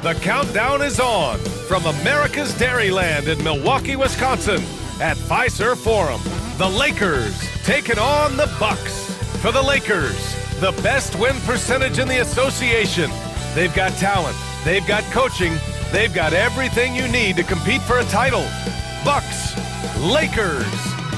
The countdown is on from America's Dairyland in Milwaukee, Wisconsin at Fiserv Forum. The Lakers taking on the Bucks. For the Lakers, the best win percentage in the association. They've got talent, they've got coaching, they've got everything you need to compete for a title. Bucks, Lakers,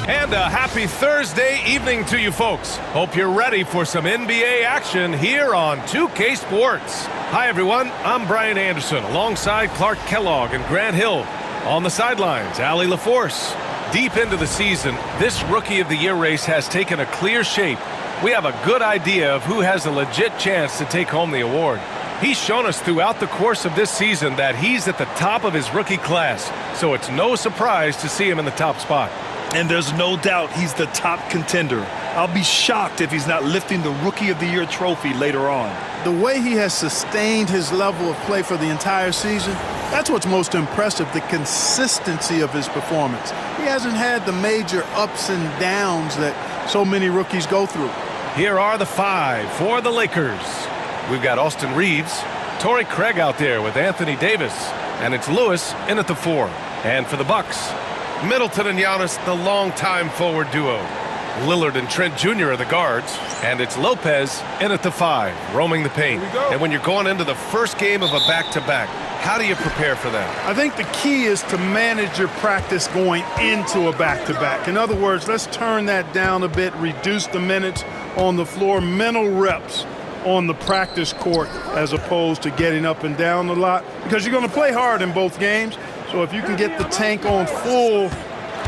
and a happy Thursday evening to you folks. Hope you're ready for some NBA action here on 2K Sports. Hi everyone, I'm Brian Anderson alongside Clark Kellogg and Grant Hill. On the sidelines, Allie LaForce. Deep into the season, this Rookie of the Year race has taken a clear shape. We have a good idea of who has a legit chance to take home the award. He's shown us throughout the course of this season that he's at the top of his rookie class, so it's no surprise to see him in the top spot. And there's no doubt he's the top contender. I'll be shocked if he's not lifting the Rookie of the Year trophy later on. The way he has sustained his level of play for the entire season, that's what's most impressive, the consistency of his performance. He hasn't had the major ups and downs that so many rookies go through. Here are the five for the Lakers. We've got Austin Reeves, Torrey Craig out there with Anthony Davis, and it's Lewis in at the 4. And for the Bucks, Middleton and Giannis, the longtime forward duo. Lillard and Trent Jr. are the guards, and it's Lopez in at the 5, roaming the paint. And when you're going into the first game of a back-to-back, how do you prepare for that? I think the key is to manage your practice going into a back-to-back. In other words, let's turn that down a bit, reduce the minutes on the floor, mental reps on the practice court as opposed to getting up and down a lot, because you're going to play hard in both games. So if you can get the tank on full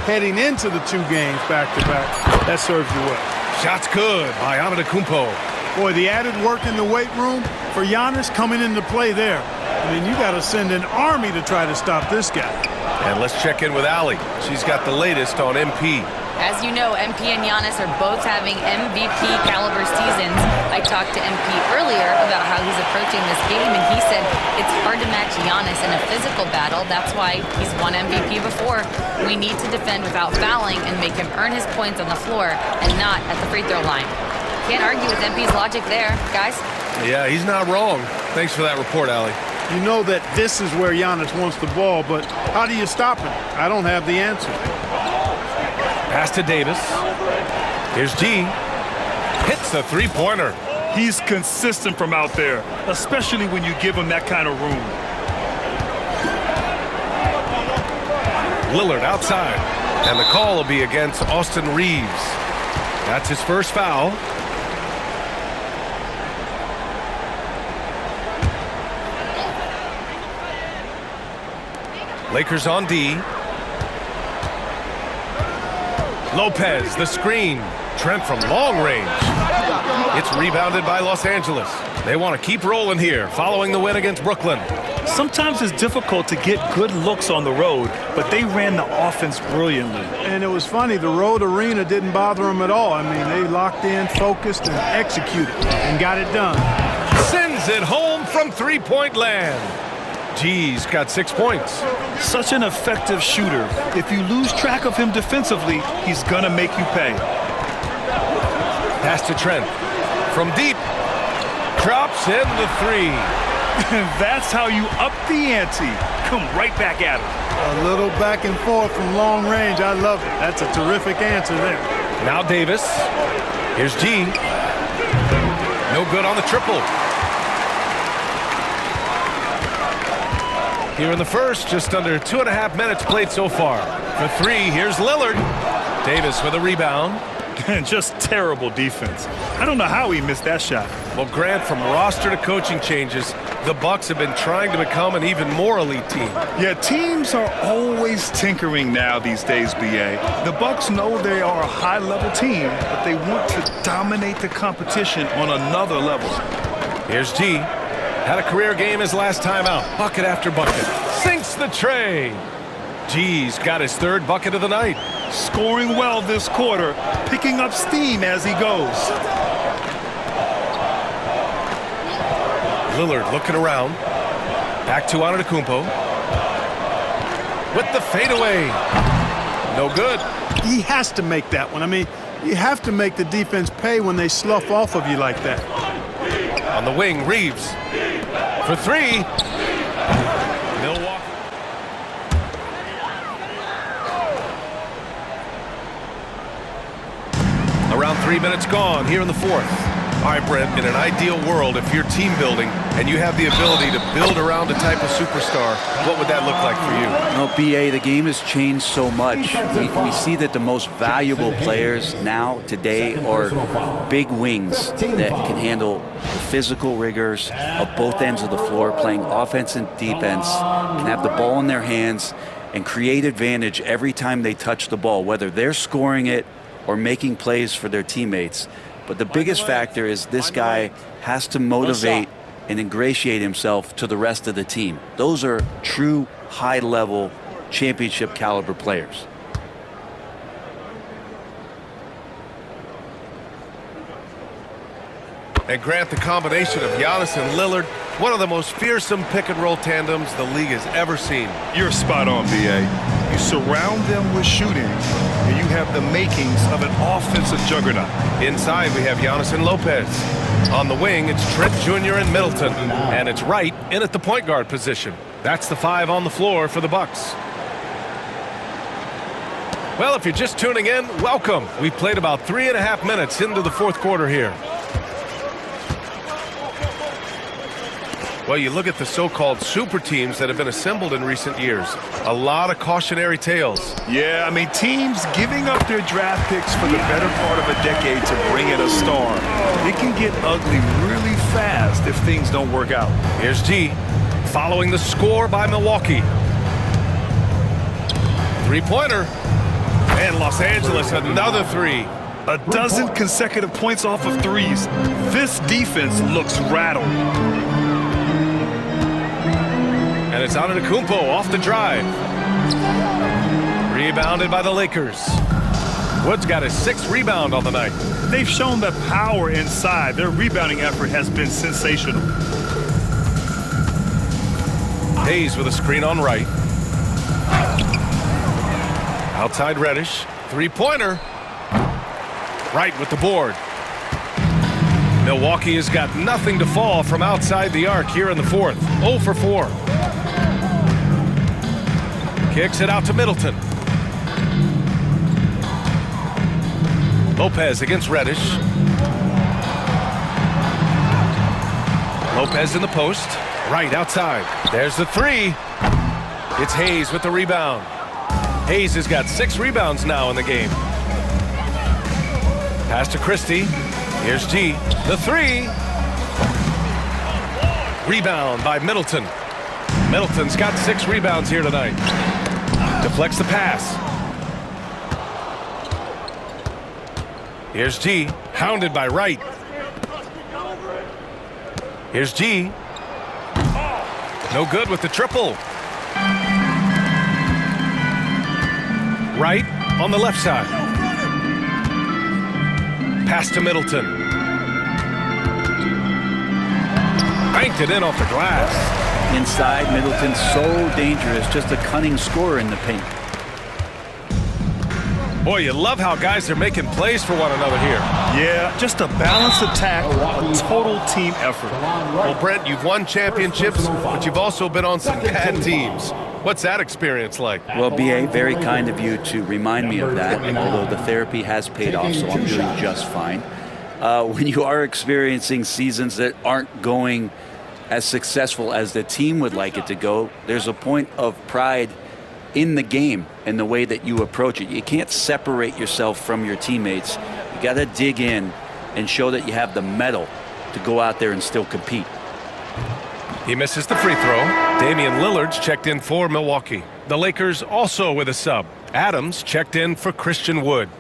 heading into the 2 games back-to-back, that serves you well. Shots good by Antetokounmpo. Boy, the added work in the weight room for Giannis coming into play there. I mean, you got to send an army to try to stop this guy. And let's check in with Allie. She's got the latest on MP. As you know, MP and Giannis are both having MVP caliber seasons. I talked to MP earlier about how he's approaching this game, and he said it's hard to match Giannis in a physical battle. That's why he's won MVP before. We need to defend without fouling and make him earn his points on the floor and not at the free throw line. Can't argue with MP's logic there, guys. Yeah, he's not wrong. Thanks for that report, Allie. You know that this is where Giannis wants the ball, but how do you stop him? I don't have the answer. Pass to Davis. Here's G. Hits a three-pointer. He's consistent from out there, especially when you give him that kind of room. Lillard outside. And the call will be against Austin Reeves. That's his first foul. Lakers on D. Lopez, the screen. Trent from long range. It's rebounded by Los Angeles. They want to keep rolling here following the win against Brooklyn. Sometimes it's difficult to get good looks on the road, but they ran the offense brilliantly. And it was funny, the road arena didn't bother them at all. I mean, they locked in, focused, and executed, and got it done. Sends it home from three-point land. G's got 6 points. Such an effective shooter. If you lose track of him defensively, he's gonna make you pay. Pass to Trent. From deep. Drops in the 3. And that's how you up the ante. Come right back at him. A little back and forth from long range. I love it. That's a terrific answer there. Now Davis. Here's G. No good on the triple. Here in the first, just under 2.5 minutes played so far. For 3, here's Lillard. Davis with a rebound. And just terrible defense. I don't know how he missed that shot. Well, Grant, from roster to coaching changes, the Bucks have been trying to become an even more elite team. Yeah, teams are always tinkering now these days, BA. The Bucks know they are a high-level team, but they want to dominate the competition on another level. Here's G. Had a career game his last time out. Bucket after bucket. Sinks the tray. G's got his 3rd bucket of the night. Scoring well this quarter, picking up steam as he goes. Lillard looking around. Back to Antetokounmpo. With the fadeaway. No good. He has to make that one. I mean, you have to make the defense pay when they slough off of you like that. On the wing, Reeves. For 3. 3 minutes gone here in the fourth. All right, Brent, in an ideal world, if you're team building and you have the ability to build around a type of superstar, what would that look like for you? Well, BA, the game has changed so much. We see that the most valuable players now, today, are big wings that can handle the physical rigors of both ends of the floor, playing offense and defense, can have the ball in their hands and create advantage every time they touch the ball, whether they're scoring it or making plays for their teammates. But the biggest factor is this guy has to motivate and ingratiate himself to the rest of the team. Those are true high-level championship caliber players. And Grant, the combination of Giannis and Lillard, one of the most fearsome pick-and-roll tandems the league has ever seen. You're spot on, B.A. You surround them with shooting, and you have the makings of an offensive juggernaut. Inside, we have Giannis and Lopez. On the wing, it's Trent Jr. and Middleton. And it's Wright in at the point guard position. That's the 5 on the floor for the Bucks. Well, if you're just tuning in, welcome. We've played about 3.5 minutes into the fourth quarter here. Well, you look at the so-called super teams that have been assembled in recent years. A lot of cautionary tales. Yeah, I mean, teams giving up their draft picks for the better part of a decade to bring in a star. It can get ugly really fast if things don't work out. Here's G, following the score by Milwaukee. Three-pointer. And Los Angeles, another 3. A dozen consecutive points off of threes. This defense looks rattled. And it's Antetokounmpo off the drive. Rebounded by the Lakers. Wood's got his 6th rebound on the night. They've shown the power inside. Their rebounding effort has been sensational. Hayes with a screen on Wright. Outside Reddish. Three-pointer. Wright with the board. Milwaukee has got nothing to fall from outside the arc here in the fourth. 0 for 4. Kicks it out to Middleton. Lopez against Reddish. Lopez in the post. Right outside. There's the 3. It's Hayes with the rebound. Hayes has got 6 rebounds now in the game. Pass to Christie. Here's G. The 3. Rebound by Middleton. Middleton's got 6 rebounds here tonight. Deflects the pass. Here's G. Hounded by Wright. Here's G. No good with the triple. Wright on the left side. Pass to Middleton. Banked it in off the glass. Inside, Middleton's so dangerous, just a cunning scorer in the paint. Boy, you love how guys are making plays for one another here. Yeah, just a balanced attack, a total team effort. Well, Brent, you've won championships, but you've also been on some bad teams. What's that experience like? Well, BA, very kind of you to remind me of that, although the therapy has paid off, so I'm doing just fine. When you are experiencing seasons that aren't going as successful as the team would like it to go, there's a point of pride in the game and the way that you approach it. You can't separate yourself from your teammates. You got to dig in and show that you have the mettle to go out there and still compete. He misses the free throw. Damian Lillard's checked in for Milwaukee. The Lakers also with a sub. Adams checked in for Christian Wood.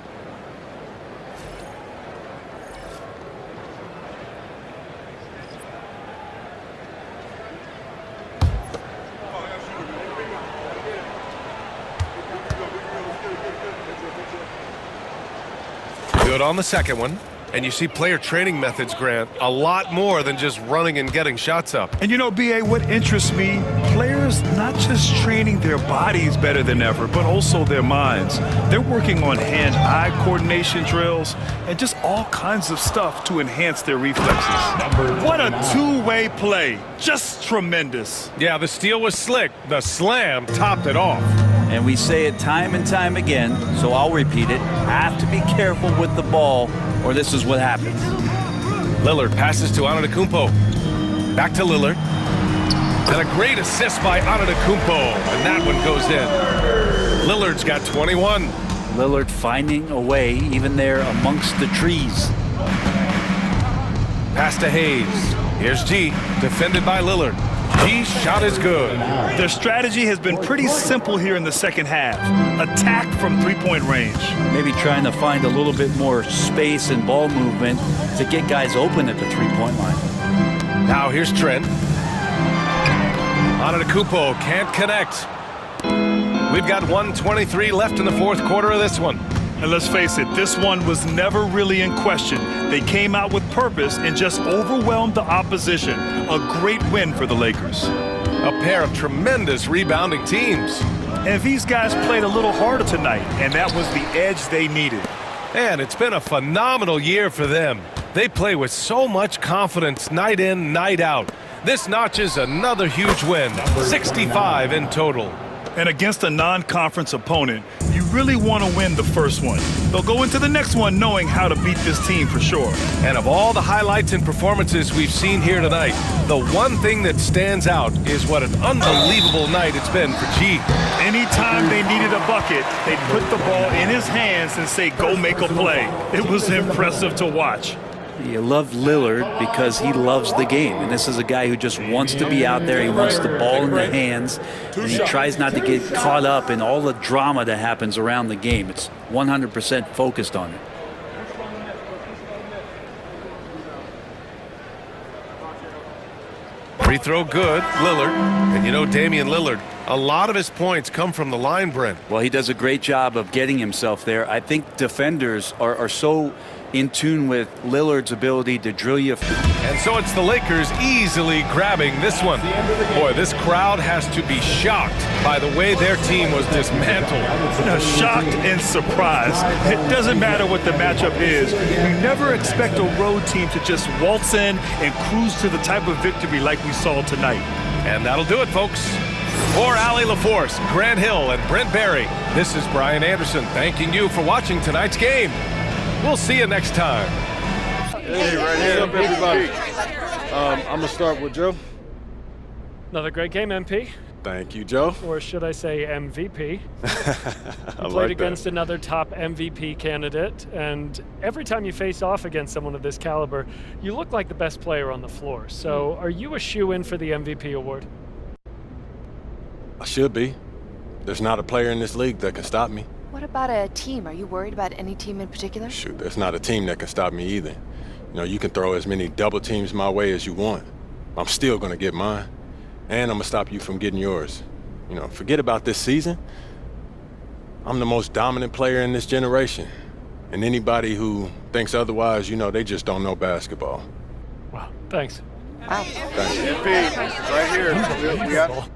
Good on the second one. And you see player training methods, Grant, a lot more than just running and getting shots up. And you know, B.A., what interests me, players not just training their bodies better than ever, but also their minds. They're working on hand-eye coordination drills and just all kinds of stuff to enhance their reflexes. What a two-way play. Just tremendous. Yeah, the steal was slick. The slam topped it off. And we say it time and time again, so I'll repeat it. Have to be careful with the ball or this is what happens. Lillard passes to Antetokounmpo. Back to Lillard. And a great assist by Antetokounmpo, and that one goes in. Lillard's got 21. Lillard finding a way, even there amongst the trees. Pass to Hayes. Here's G, defended by Lillard. G's shot is good. Their strategy has been pretty simple here in the second half. Attack from three-point range. Maybe trying to find a little bit more space and ball movement to get guys open at the three-point line. Now here's Trent. Antetokounmpo can't connect. We've got 1:23 left in the fourth quarter of this one. And let's face it, this one was never really in question. They came out with purpose and just overwhelmed the opposition. A great win for the Lakers. A pair of tremendous rebounding teams. And these guys played a little harder tonight, and that was the edge they needed. And it's been a phenomenal year for them. They play with so much confidence night in, night out. This notches another huge win, 65 in total. And against a non-conference opponent, you really want to win the first one. They'll go into the next one knowing how to beat this team for sure. And of all the highlights and performances we've seen here tonight, the one thing that stands out is what an unbelievable night it's been for G. Anytime they needed a bucket, they'd put the ball in his hands and say, go make a play. It was impressive to watch. You love Lillard because he loves the game. And this is a guy who just wants to be out there. He wants the ball in the hands. And he tries not to get caught up in all the drama that happens around the game. It's 100% focused on it. Free throw good, Lillard. And you know Damian Lillard, a lot of his points come from the line, Brent. Well, he does a great job of getting himself there. I think defenders are so in tune with Lillard's ability to drill you. And so it's the Lakers easily grabbing this one. Boy, this crowd has to be shocked by the way their team was dismantled. Shocked and surprised. It doesn't matter what the matchup is. You never expect a road team to just waltz in and cruise to the type of victory like we saw tonight. And that'll do it, folks. For Allie LaForce, Grant Hill, and Brent Barry, this is Brian Anderson thanking you for watching tonight's game. We'll see you next time. Hey, right here. What's up, everybody? I'm going to start with Joe. Another great game, MP. Thank you, Joe. Or should I say MVP. I You played against another top MVP candidate, and every time you face off against someone of this caliber, you look like the best player on the floor. So are you a shoe-in for the MVP award? I should be. There's not a player in this league that can stop me. What about a team? Are you worried about any team in particular? Shoot, there's not a team that can stop me either. You know, you can throw as many double teams my way as you want. I'm still going to get mine. And I'm going to stop you from getting yours. You know, forget about this season. I'm the most dominant player in this generation. And anybody who thinks otherwise, you know, they just don't know basketball. Wow, thanks. Wow. Thanks. MP, right here. We got